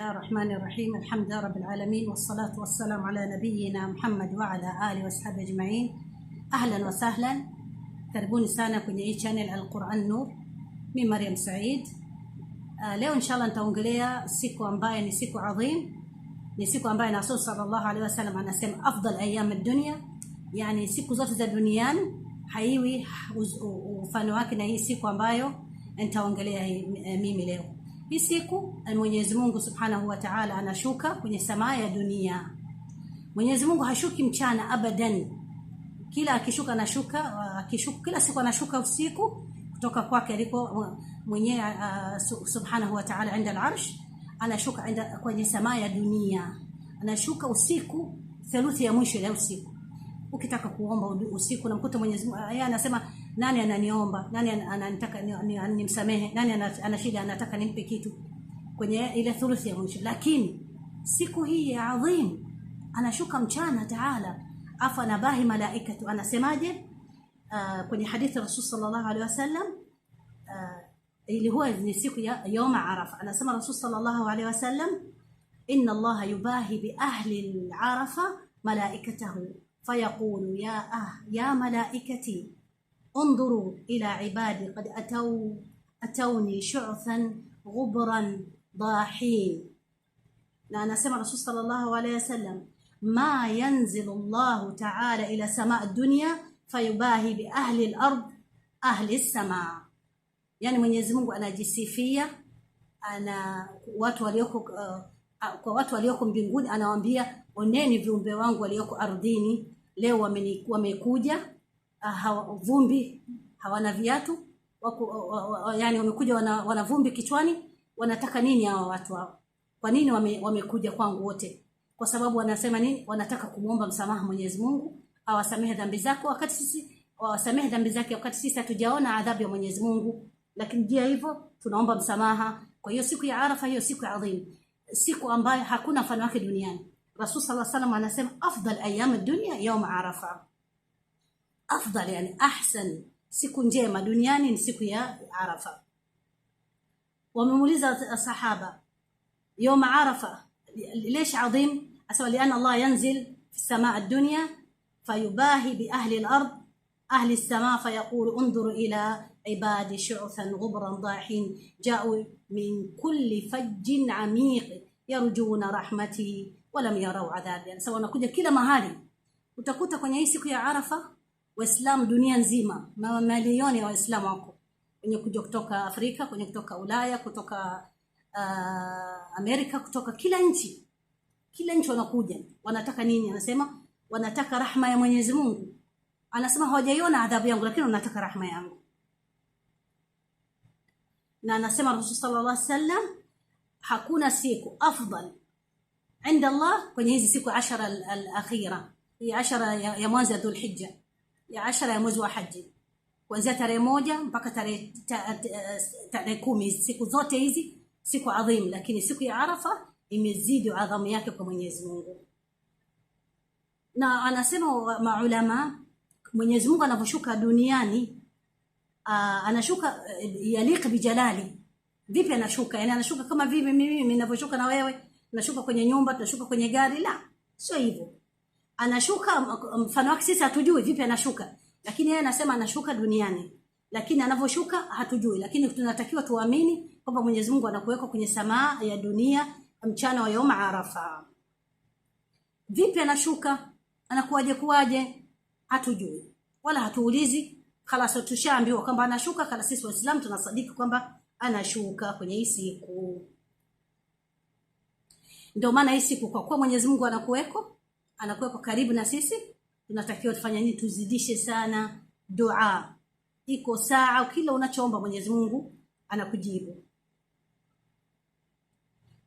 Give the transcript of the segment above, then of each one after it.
الرحمن الرحيم. الحمد لله رب العالمين، والصلاة والسلام على نبينا محمد وعلى آله وصحبه أجمعين. أهلا وسهلا، karibuni sana kwenye hii channel Al-Quran Nur. Mimi Mariam Said. Leo inshallah nitaongelea siku ambayo ni siku adhim, ni siku ambayo Rasul sallallahu alaihi wasallam anasema afdal ayyam ad-dunya, yani siku zote za duniani haiwi mfano wake na hii siku ambayo nitaongelea mimi leo. Hii siku Mwenyezi Mungu Subhanahu wa Ta'ala anashuka kwenye samaa ya dunia. Mwenyezi Mungu hashuki mchana abadan. Kila akishuka anashuka, kila siku anashuka usiku kutoka kwake aliko mwenyewe Subhanahu wa Ta'ala inda al-arsh, anashuka kwenye samaa ya dunia. Anashuka usiku, theluthi ya mwisho ya usiku. Ukitaka kuomba usiku unamkuta Mwenyezi Mungu yeye anasema, nani ananiomba, nani ananitaka nimsamehe, nani ana shida anataka nimpe kitu, kwenye ile thuluthi ya mwisho. Lakini siku hii ya adhim anashuka mchana Taala, afa nabahi malaikatu. Anasemaje kwenye hadithi Rasul sallallahu alaihi wasallam, ili huwa ni siku ya يوم عرفه. anasema Rasul sallallahu alaihi wasallam, inna Allah yubahi bi ahli al-arafa malaikatahu fayaqulu ya malaikati انظروا إلى عبادي قد أتوني شعثا غبرا ضاحين. أنا سمع رسول صلى الله عليه وسلم، ما ينزل الله تعالى إلى سماء الدنيا فيباهي بأهل الأرض أهل السماء. يعني Mwenyezi Mungu anajisifia ana watu walioko kwa watu walioko mbinguni, anawaambia oneni viumbe wangu walioko ardhini leo wamekuja, vumbi, hawana viatu, yani wamekuja wana vumbi kichwani. Wanataka nini hawa watu hao? Kwa nini wamekuja kwangu wote? Kwa sababu wanasema nini? Wanataka kumuomba msamaha Mwenyezi Mungu awasamehe dhambi zake, wakati sisi wasamehe dhambi zake, wakati sisi hatujaona adhabu ya Mwenyezi Mungu, lakini je hivyo tunaomba msamaha. Kwa hiyo siku ya Arafa, hiyo siku ya adhim, siku ambayo hakuna mfano wake duniani. Rasul sallallahu alaihi wasallam anasema afdal ayyam ad-dunya yawm Arafa. Afdal yani ahsan, siku njema duniani ni siku ya Arafa. Wamemuuliza sahaba, يوم عرفة ليش عظيم؟ أسوأ لأن الله ينزل في السماء الدنيا فيباهي بأهل الأرض أهل السماء فيقول انظروا إلى عبادي شعثا غبرا ضاحين جاءوا من كل فج عميق يرجون رحمتي ولم يروا عذابي. يعني سواء نكوجا kila mahali utakuta kwenye hii siku ya Arafa Waislamu dunia nzima, mamilioni ya Waislamu wako wenye kuja kutoka Afrika, wenye kutoka Ulaya, kutoka Amerika, kutoka kila nchi wanakuja. Wanataka nini? Anasema wanataka rahma ya Mwenyezi Mungu. Anasema hawajaiona adhabu yangu, lakini wanataka rahma yangu. Na anasema Rasul sallallahu alaihi wasallam, hakuna siku afdal inda Allah kwenye hizi siku 10 al-akhira, hii 10 ya mwezi wa Dhulhijja, ya 10 ya mwezi wa Haji, kuanzia tarehe 1 mpaka tarehe 10. Siku zote hizi siku adhim, lakini siku ya Arafa imezidi adhamu yake kwa Mwenyezi Mungu. Na anasema maulama, Mwenyezi Mungu anaposhuka duniani anashuka yaliq bijalali. Vipi anashuka? Yani anashuka kama vipi mimi ninavyoshuka na wewe, tunashuka kwenye nyumba, tunashuka kwenye gari? La, sio hivyo. Anashuka mfano wake sisi hatujui vipi anashuka, lakini yeye anasema anashuka duniani, lakini anavyoshuka hatujui, lakini tunatakiwa tuamini kwamba Mwenyezi Mungu anakuweka kwenye samaa ya dunia mchana wa يوم Arafa. Vipi anashuka? Anakuwaje? Hatujui wala hatuulizi. Khalas, tushaambiwa kwamba anashuka, kala sisi Waislamu tunasadiki kwamba anashuka kwenye hii siku. Ndio maana hii siku, kwa kuwa Mwenyezi Mungu anakuweko karibu na sisi, tunatakiwa tufanye nini? Tuzidishe sana dua. Iko saa kila unachoomba Mwenyezi Mungu anakujibu.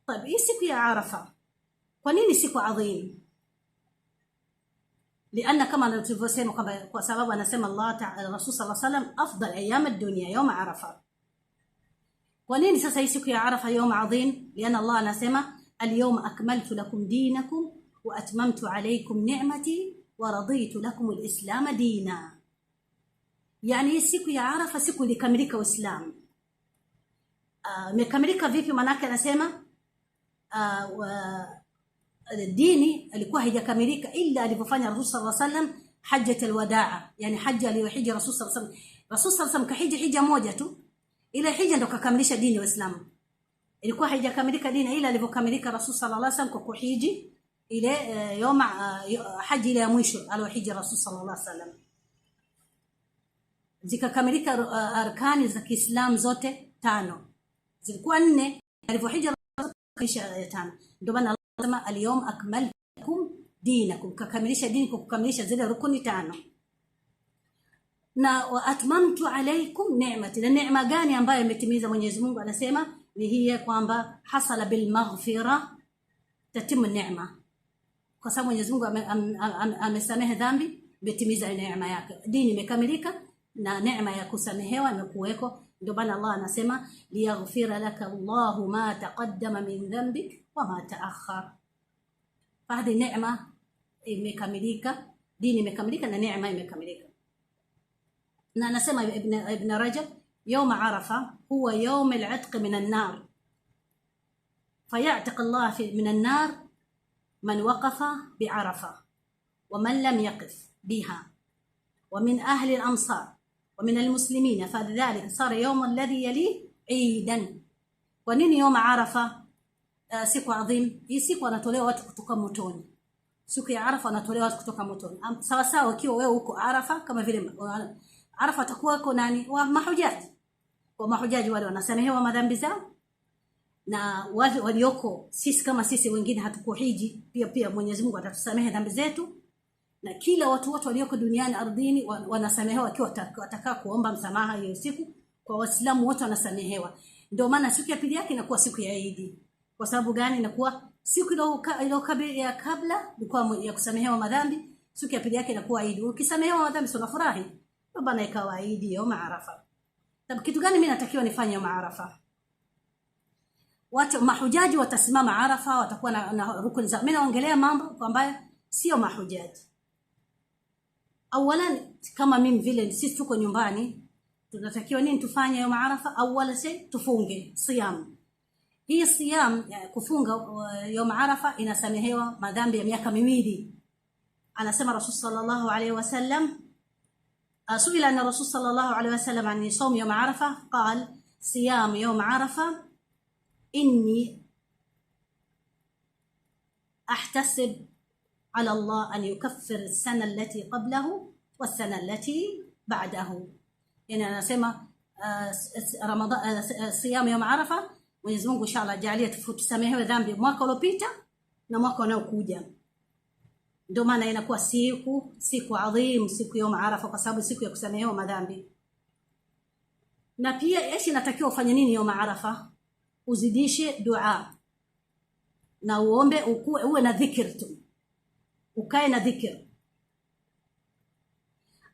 طيب hii siku ya Arafa kwa nini siku adhim? لأن kama tulivyosema kwamba kwa sababu anasema Allah Ta'ala, Rasul sallallahu alaihi wasallam, afdal ayyam ad-dunya yawm Arafa. Kwa nini sasa hii siku ya Arafa yawm adhim? لأن Allah anasema al-yawma akmaltu lakum dinakum wa atmamtu alaykum ni'mati wa raditu lakum al-islam dina. Yani siku ya Arafa siku ilikamilika Uislamu. Imekamilika vipi? Manake anasema dini alikuwa haijakamilika ila alipofanya Rasul sallallahu alaihi wasallam hajjatul wadaa, yani haja aliyohiji Rasul sallallahu alaihi wasallam. Rasul sallallahu alaihi wasallam kahiji hija moja tu, ile hija ndo kakamilisha dini ya Uislamu. Ilikuwa haijakamilika dini ila alipokamilika Rasul sallallahu alaihi wasallam kwa kuhiji ile yoma haji ile ya mwisho aliyohiji Rasul sallallahu alaihi wasallam. Zikakamilika arkani za Kiislamu zote 5. Zilikuwa 4, alipohiji kisha 5. Ndio maana Allah anasema al-yawma akmaltu lakum dinakum, kakamilisha dini kwa kukamilisha zile rukuni 5. Na wa atmamtu alaykum ni'mati, na neema gani ambayo imetimiza Mwenyezi Mungu? Anasema ni hii kwamba hasala bil maghfira tatimu neema, kwa sababu Mwenyezi Mungu amesamehe dhambi, imetimiza neema yake, dini imekamilika na neema ya kusamehewa imekuweko. Ndio maana Allah anasema liyaghfira laka Allahu ma taqaddama min dhanbik wa ma ta'akhkhar. Hadi neema imekamilika, dini imekamilika na neema imekamilika. Na anasema ibn Rajab يوم عرفة هو يوم العتق من النار، فيعتق الله من النار من وقف بعرفة ومن لم يقف بها ومن أهل الأمصار ومن المسلمين، فلذلك صار يوم الذي يليه عيدا. ونين يوم عرفة siku adhim. Hii siku anatolewa watu kutoka motoni. Siku ya Arafa anatolewa watu kutoka motoni. Sawa sawa ukiwa wewe huko Arafa, kama vile Arafa atakuwa uko nani wa mahujaji. Kwa mahujaji wale wanasamehewa madhambi zao, na wale walioko sisi kama sisi wengine hatukuhiji pia Mwenyezi Mungu atatusamehe dhambi zetu, na kila watu wote walioko duniani ardhini wanasamehewa wakiwa watakaa kuomba msamaha hiyo siku. Kwa Waislamu wote wanasamehewa. Ndio maana siku ya pili yake inakuwa siku ya Eid. Kwa sababu gani? Inakuwa siku ile kabla ilikuwa ya kusamehewa madhambi, siku ya pili yake inakuwa Eid. Ukisamehewa madhambi sio unafurahi, baba na ikawa Eid yom Arafa. Sababu kitu gani mimi natakiwa nifanye yom Arafa? Watu mahujaji watasimama Arafa, watakuwa na rukuni za. Mimi naongelea mambo kwamba sio mahujaji. Awalan, kama mimi vile sisi tuko nyumbani, tunatakiwa nini tufanye yom Arafa? Awala tufunge siyam. Hii siyam kufunga yom Arafa inasamehewa madhambi ya miaka 2. Anasema Rasul sallallahu alaihi wasallam, سئل أن الرسول صلى الله عليه وسلم عن صوم يوم عرفة قال صيام يوم عرفة إني أحتسب على الله أن يكفر السنة التي قبله والسنة التي بعده. يعني أنا سمع رمضان صيام يوم عرفة Mwenyezi Mungu inshallah jalie tusamehewe dhambi mwaka uliopita na mwaka unaokuja. Ndio maana inakuwa siku adhim, siku ya Arafa, kwa sababu siku ya kusamehewa madhambi. Na pia inatakiwa ufanye nini yom Arafa? Uzidishe dua na uombe, uwe na dhikr tu, ukae na dhikr.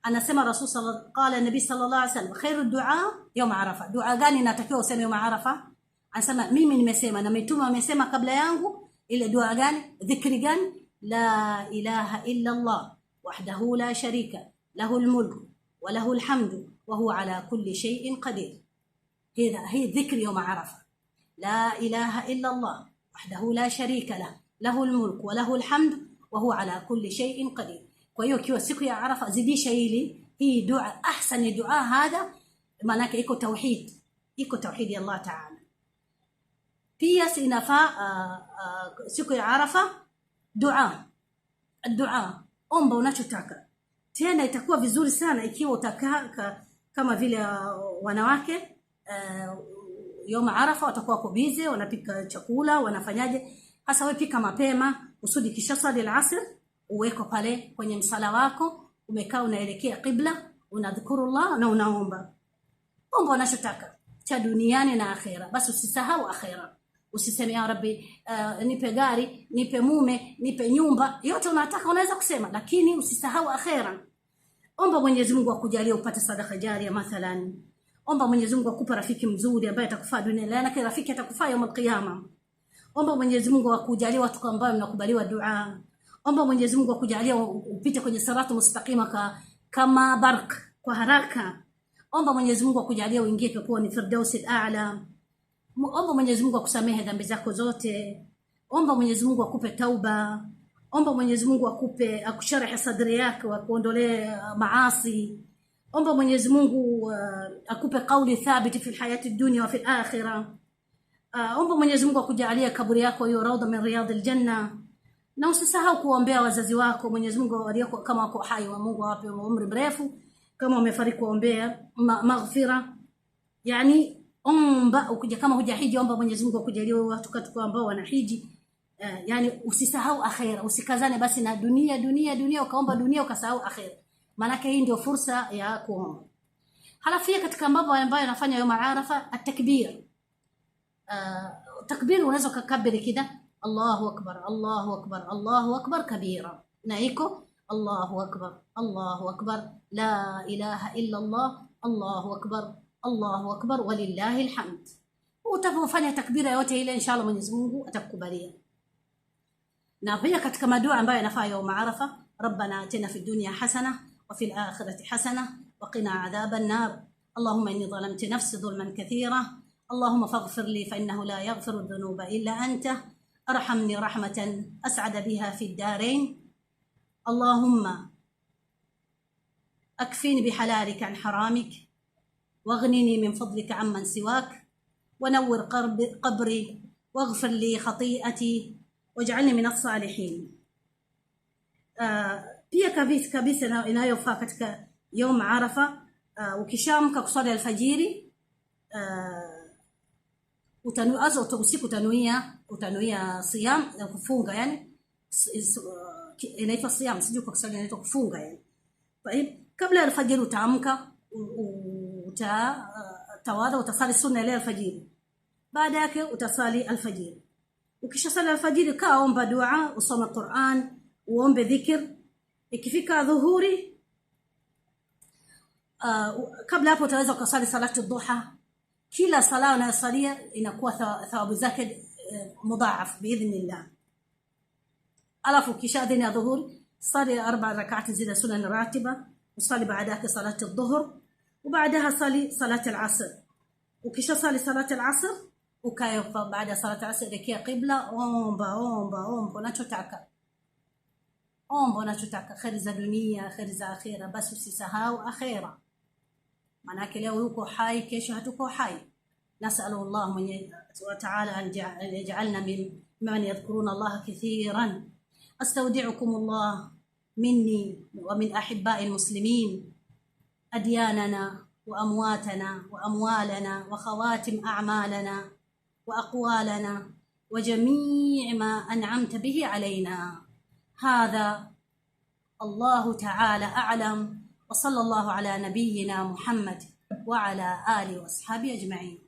Anasema Rasul qala nabii sallallahu alaihi wasallam khairu dua yom Arafa. Dua gani natakiwa useme yom Arafa? Anasema mimi nimesema na mitume wamesema kabla yangu. Ile dua gani? Dhikri gani? لا إله إلا الله وحده لا شريك له الملك وله الحمد وهو على كل شيء قدير. هي ذكر يوم عرفة. لا إله إلا الله وحده لا شريك له الملك وله الحمد وهو على كل شيء قدير. وهي kiwa siku ya Arafa zidisha hii dua, ahsan dua. Hada maana yake iko tauhid ya Allah Ta'ala. Pia sinafaa siku ya Arafa dua, omba unachotaka. Tena itakuwa vizuri sana ikiwa utakaa kama vile wanawake yom Arafa watakuwa wako busy, wanapika chakula, wanafanyaje. Hasa wewe pika mapema, usudi kisha swali al-asr uweko pale kwenye msala wako, umekaa unaelekea qibla, unadhkurullah na unaomba. Omba unachotaka cha duniani na akhera, basi usisahau akhera. Usiseme ya Rabbi nipe gari, nipe mume, nipe nyumba, yote unataka unaweza kusema, lakini usisahau akhera. Omba Mwenyezi Mungu akujalie upate sadaka jaria mathalan. Omba Mwenyezi Mungu akupe rafiki mzuri ambaye atakufaa duniani, na rafiki atakufaa yawm al-qiyama. Omba Mwenyezi Mungu akujalie watu ambao mnakubaliwa dua. Omba Mwenyezi Mungu akujalie upite kwenye siratu mustaqima kama bark kwa haraka. Omba Mwenyezi Mungu akujalie uingie kwa ni firdausi al-a'la. Omba Mwenyezi Mungu akusamehe dhambi zako zote. omba Mwenyezi Mungu akupe tauba, omba Mwenyezi Mungu akusharahi sadri yako, akuondolee maasi. omba Mwenyezi Mungu akupe kauli thabiti fi hayati dunya wa fi akhirah. omba Mwenyezi Mungu akujalie kaburi yako hiyo rawda min riyadil janna. Na usisahau kuombea wazazi wako. Mwenyezi Mungu aliyoko kama wako hai, wa Mungu awape umri mrefu, kama wamefariki kuombea maghfira. Yani omba, ukija kama hujahiji omba Mwenyezi Mungu akujalie watu ambao wanahiji. Yani usisahau akhira, usikazane basi na dunia ukaomba dunia ukasahau akhira. Maana hii ndio fursa ya kuomba. Halafu katika mambo ambayo yanafanya yawm Arafa at-takbir. Takbir unaweza kukabiri kida Allahu akbar Allahu akbar Allahu akbar kabira, na iko Allahu akbar la ilaha illa Allah Allahu akbar walillahi alhamd. Utapofanya takbira yote ile inshallah Mwenyezi Mungu atakukubalia. Na pia katika madua ambayo yanafaa yawm Arafa, rabbana atina fid dunya hasana wa fil akhirati hasana wa qina adhaban nar. Allahumma inni zalamtu nafsi dhulman kathira اللهم فاغفر لي فإنه لا يغفر الذنوب إلا أنت أرحمني رحمة أسعد بها في الدارين. اللهم أكفيني بحلالك عن حرامك واغنني من فضلك عمن سواك ونور قبري واغفر لي خطيئتي واجعلني من الصالحين. pia kabisa inayofaa katika يوم عرفة ukishamka kusali alfajiri utanuaza usiku utanuia siyam ya kufunga, yani inaitwa siyam, sijui kwa Kiswahili inaitwa kufunga yani. Kwa hiyo kabla ya alfajiri utaamka, utawadha, utasali sunna ile alfajiri. Baada yake utasali alfajiri. Ukishasali alfajiri kaomba dua, usome Qur'an, uombe dhikr. Ikifika dhuhuri kabla hapo utaweza kusali salatu dhuha. kila sala unayosalia inakuwa thawabu zake mudhaaf biidhnillah. alafu kisha adhini ya dhuhuri sali 4 rak'at zile sunan ratiba, usali baadaye salati adh-dhuhr, وبعدها صلي صلاه العصر. ukisha sali salati al-asr ukae baada salati al-asr elekea qibla, omba unachotaka khair za dunia, khair za akhira, basi usisahau akhira. maana leo yuko hai, kesho hatuko hai. nasalu Allah wa ta'ala an yaj'alna mimman yadhkuruna Allah kathiran. astawdi'ukum Allah minni wa min ahibba'i al-muslimin أدياننا وأمواتنا وأموالنا وخواتم أعمالنا وأقوالنا وجميع ما أنعمت به علينا. هذا الله تعالى أعلم، وصلى الله على نبينا محمد وعلى آله وأصحابه أجمعين.